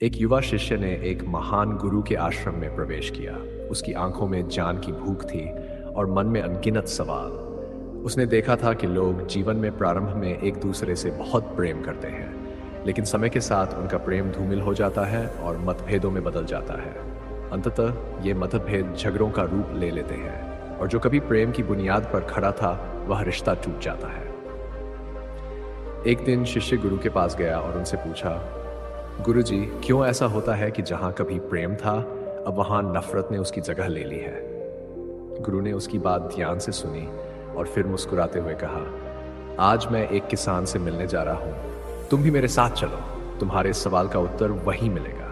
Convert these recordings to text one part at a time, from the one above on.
एक युवा शिष्य ने एक महान गुरु के आश्रम में प्रवेश किया। उसकी आंखों में ज्ञान की भूख थी और मन में अनगिनत सवाल। उसने देखा था कि लोग जीवन में प्रारंभ में एक दूसरे से बहुत प्रेम करते हैं, लेकिन समय के साथ उनका प्रेम धूमिल हो जाता है और मतभेदों में बदल जाता है। अंततः ये मतभेद झगड़ों का रूप ले लेते हैं और जो कभी प्रेम की बुनियाद पर खड़ा था, वह रिश्ता टूट जाता है। एक दिन शिष्य गुरु के पास गया और उनसे पूछा, गुरुजी, क्यों ऐसा होता है कि जहां कभी प्रेम था, अब वहां नफरत ने उसकी जगह ले ली है? गुरु ने उसकी बात ध्यान से सुनी और फिर मुस्कुराते हुए कहा, आज मैं एक किसान से मिलने जा रहा हूं, तुम भी मेरे साथ चलो, तुम्हारे सवाल का उत्तर वहीं मिलेगा।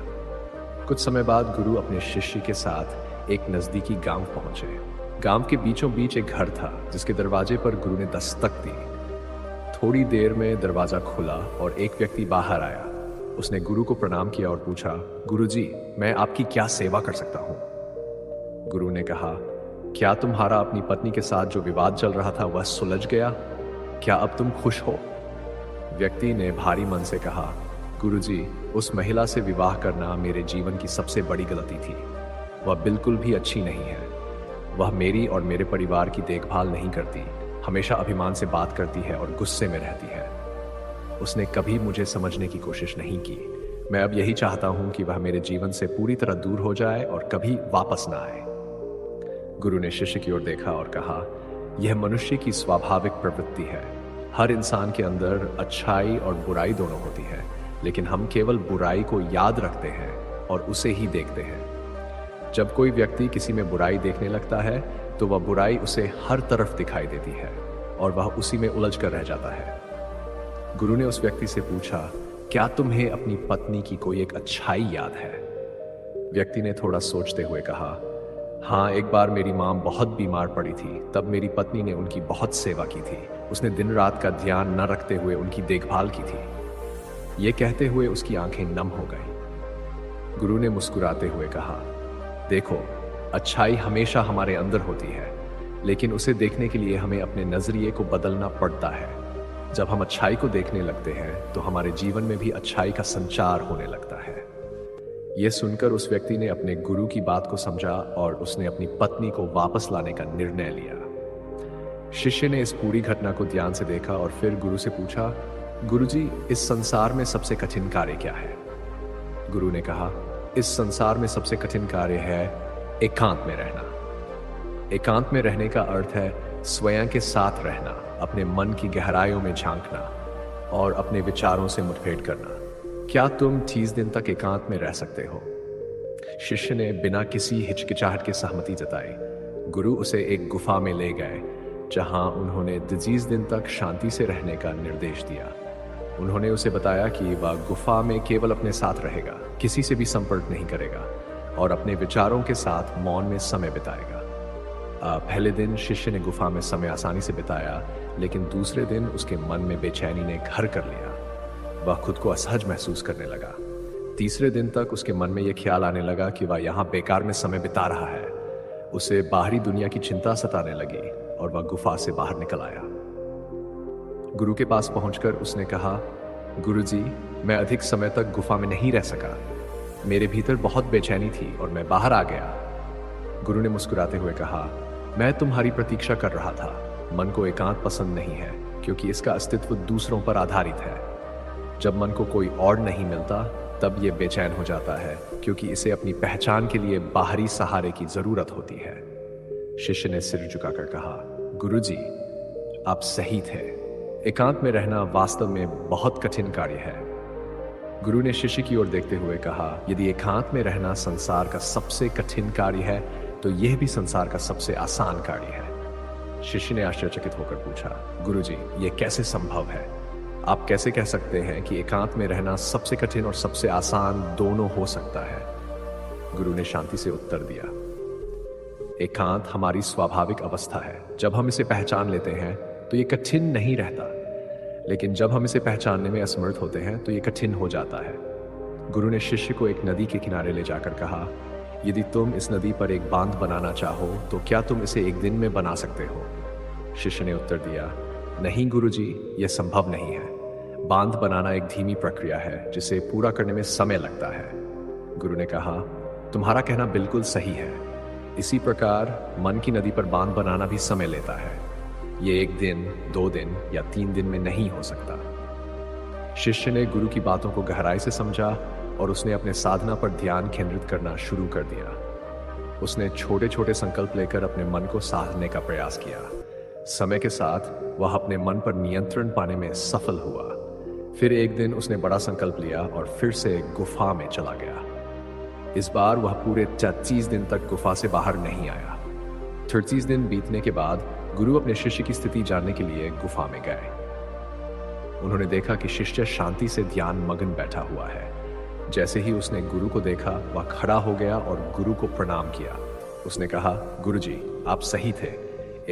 कुछ समय बाद गुरु अपने शिष्य के साथ एक नजदीकी गांव पहुंचे। गांव के बीचों बीच एक घर था जिसके दरवाजे पर गुरु ने दस्तक दी। थोड़ी देर में दरवाजा खुला और एक व्यक्ति बाहर आया। उसने गुरु को प्रणाम किया और पूछा, गुरुजी, मैं आपकी क्या सेवा कर सकता हूं? गुरु ने कहा, क्या तुम्हारा अपनी पत्नी के साथ जो विवाद चल रहा था वह सुलझ गया? क्या अब तुम खुश हो? व्यक्ति ने भारी मन से कहा, गुरुजी, उस महिला से विवाह करना मेरे जीवन की सबसे बड़ी गलती थी। वह बिल्कुल भी अच्छी नहीं है। वह मेरी और मेरे परिवार की देखभाल नहीं करती, हमेशा अभिमान से बात करती है और गुस्से में रहती है। उसने कभी मुझे समझने की कोशिश नहीं की। मैं अब यही चाहता हूं कि वह मेरे जीवन से पूरी तरह दूर हो जाए और कभी वापस ना आए। गुरु ने शिष्य की ओर देखा और कहा, यह मनुष्य की स्वाभाविक प्रवृत्ति है। हर इंसान के अंदर अच्छाई और बुराई दोनों होती है, लेकिन हम केवल बुराई को याद रखते हैं और उसे ही देखते हैं। जब कोई व्यक्ति किसी में बुराई देखने लगता है, तो वह बुराई उसे हर तरफ दिखाई देती है और वह उसी में उलझ कर रह जाता है। गुरु ने उस व्यक्ति से पूछा, क्या तुम्हें अपनी पत्नी की कोई एक अच्छाई याद है? व्यक्ति ने थोड़ा सोचते हुए कहा, हाँ, एक बार मेरी मां बहुत बीमार पड़ी थी, तब मेरी पत्नी ने उनकी बहुत सेवा की थी। उसने दिन रात का ध्यान न रखते हुए उनकी देखभाल की थी। ये कहते हुए उसकी आंखें नम हो गई। गुरु ने मुस्कुराते हुए कहा, देखो, अच्छाई हमेशा हमारे अंदर होती है, लेकिन उसे देखने के लिए हमें अपने नजरिए को बदलना पड़ता है। जब हम अच्छाई को देखने लगते हैं तो हमारे जीवन में भी अच्छाई का संचार होने लगता है। यह सुनकर उस व्यक्ति ने अपने गुरु की बात को समझा और उसने अपनी पत्नी को वापस लाने का निर्णय लिया। शिष्य ने इस पूरी घटना को ध्यान से देखा और फिर गुरु से पूछा, गुरुजी, इस संसार में सबसे कठिन कार्य क्या है? गुरु ने कहा, इस संसार में सबसे कठिन कार्य है एकांत में रहना। एकांत में रहने का अर्थ है स्वयं के साथ रहना, अपने मन की गहराइयों में झांकना और अपने विचारों से मुठभेड़ करना। क्या तुम 30 दिन तक एकांत में रह सकते हो? शिष्य ने बिना किसी हिचकिचाहट के सहमति जताई। गुरु उसे एक गुफा में ले गए, जहां उन्होंने 30 दिन तक शांति से रहने का निर्देश दिया। उन्होंने उसे बताया कि वह गुफा में केवल अपने साथ रहेगा, किसी से भी संपर्क नहीं करेगा और अपने विचारों के साथ मौन में समय बिताएगा। पहले दिन शिष्य ने गुफा में समय आसानी से बिताया, लेकिन दूसरे दिन उसके मन में बेचैनी ने घर कर लिया। वह खुद को असहज महसूस करने लगा। तीसरे दिन तक उसके मन में यह ख्याल आने लगा कि वह यहाँ बेकार में समय बिता रहा है। उसे बाहरी दुनिया की चिंता सताने लगी और वह गुफा से बाहर निकल आया। गुरु के पास पहुंचकर उसने कहा, गुरुजी, मैं अधिक समय तक गुफा में नहीं रह सका। मेरे भीतर बहुत बेचैनी थी और मैं बाहर आ गया। गुरु ने मुस्कुराते हुए कहा, मैं तुम्हारी प्रतीक्षा कर रहा था। मन को एकांत पसंद नहीं है, क्योंकि इसका अस्तित्व दूसरों पर आधारित है। जब मन को कोई और नहीं मिलता, तब यह बेचैन हो जाता है, क्योंकि इसे अपनी पहचान के लिए बाहरी सहारे की जरूरत होती है। शिष्य ने सिर झुकाकर कहा, गुरुजी, आप सही थे। एकांत में रहना वास्तव में बहुत कठिन कार्य है। गुरु ने शिष्य की ओर देखते हुए कहा, यदि एकांत में रहना संसार का सबसे कठिन कार्य है, तो यह भी संसार का सबसे आसान कार्य है। शिष्य ने आश्चर्यचकित होकर पूछा, गुरुजी, यह कैसे संभव है? आप कैसे कह सकते हैं कि एकांत में रहना सबसे कठिन और सबसे आसान दोनों हो सकता है? गुरु ने शांति से उत्तर दिया, एकांत हमारी स्वाभाविक अवस्था है। जब हम इसे पहचान लेते हैं तो ये कठिन नहीं रहता, लेकिन जब हम इसे पहचानने में असमर्थ होते हैं तो ये कठिन हो जाता है। गुरु ने शिष्य को एक नदी के किनारे ले जाकर कहा, यदि तुम इस नदी पर एक बांध बनाना चाहो तो क्या तुम इसे एक दिन में बना सकते हो? शिष्य ने उत्तर दिया, नहीं गुरुजी, यह संभव नहीं है। बांध बनाना एक धीमी प्रक्रिया है जिसे पूरा करने में समय लगता है। गुरु ने कहा, तुम्हारा कहना बिल्कुल सही है। इसी प्रकार मन की नदी पर बांध बनाना भी समय लेता है। ये 1 दिन, 2 दिन या 3 दिन में नहीं हो सकता। शिष्य ने गुरु की बातों को गहराई से समझा और उसने अपने साधना पर ध्यान केंद्रित करना शुरू कर दिया। उसने छोटे छोटे संकल्प लेकर अपने मन को साधने का प्रयास किया। समय के साथ वह अपने मन पर नियंत्रण पाने में सफल हुआ। फिर एक दिन उसने बड़ा संकल्प लिया और फिर से गुफा में चला गया। इस बार वह पूरे 33 दिन तक गुफा से बाहर नहीं आया। 33 दिन बीतने के बाद गुरु अपने शिष्य की स्थिति जानने के लिए गुफा में गए। उन्होंने देखा कि शिष्य शांति से ध्यान मग्न बैठा हुआ है। जैसे ही उसने गुरु को देखा, वह खड़ा हो गया और गुरु को प्रणाम किया। उसने कहा, गुरुजी, आप सही थे।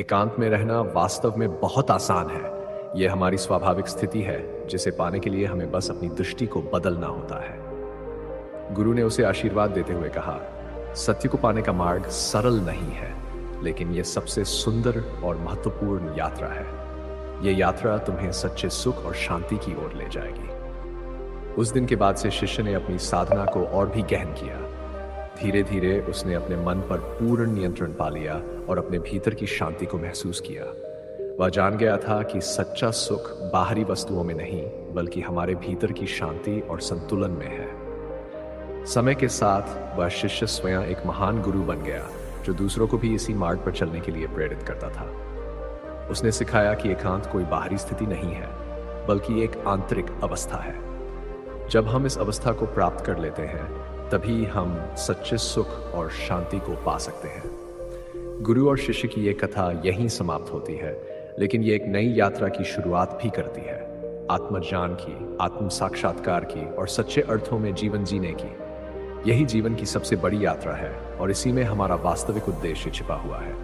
एकांत में रहना वास्तव में बहुत आसान है। यह हमारी स्वाभाविक स्थिति है जिसे पाने के लिए हमें बस अपनी दृष्टि को बदलना होता है। गुरु ने उसे आशीर्वाद देते हुए कहा, सत्य को पाने का मार्ग सरल नहीं है, लेकिन यह सबसे सुंदर और महत्वपूर्ण यात्रा है। यह यात्रा तुम्हें सच्चे सुख और शांति की ओर ले जाएगी। उस दिन के बाद से शिष्य ने अपनी साधना को और भी गहन किया। धीरे धीरे उसने अपने मन पर पूर्ण नियंत्रण पा लिया और अपने भीतर की शांति को महसूस किया। वह जान गया था कि सच्चा सुख बाहरी वस्तुओं में नहीं, बल्कि हमारे भीतर की शांति और संतुलन में है। समय के साथ वह शिष्य स्वयं एक महान गुरु बन गया, जो दूसरों को भी इसी मार्ग पर चलने के लिए प्रेरित करता था। उसने सिखाया कि एकांत कोई बाहरी स्थिति नहीं है, बल्कि एक आंतरिक अवस्था है। जब हम इस अवस्था को प्राप्त कर लेते हैं, तभी हम सच्चे सुख और शांति को पा सकते हैं। गुरु और शिष्य की ये कथा यहीं समाप्त होती है, लेकिन ये एक नई यात्रा की शुरुआत भी करती है। आत्मज्ञान की, आत्म साक्षात्कार की और सच्चे अर्थों में जीवन जीने की। यही जीवन की सबसे बड़ी यात्रा है और इसी में हमारा वास्तविक उद्देश्य छिपा हुआ है।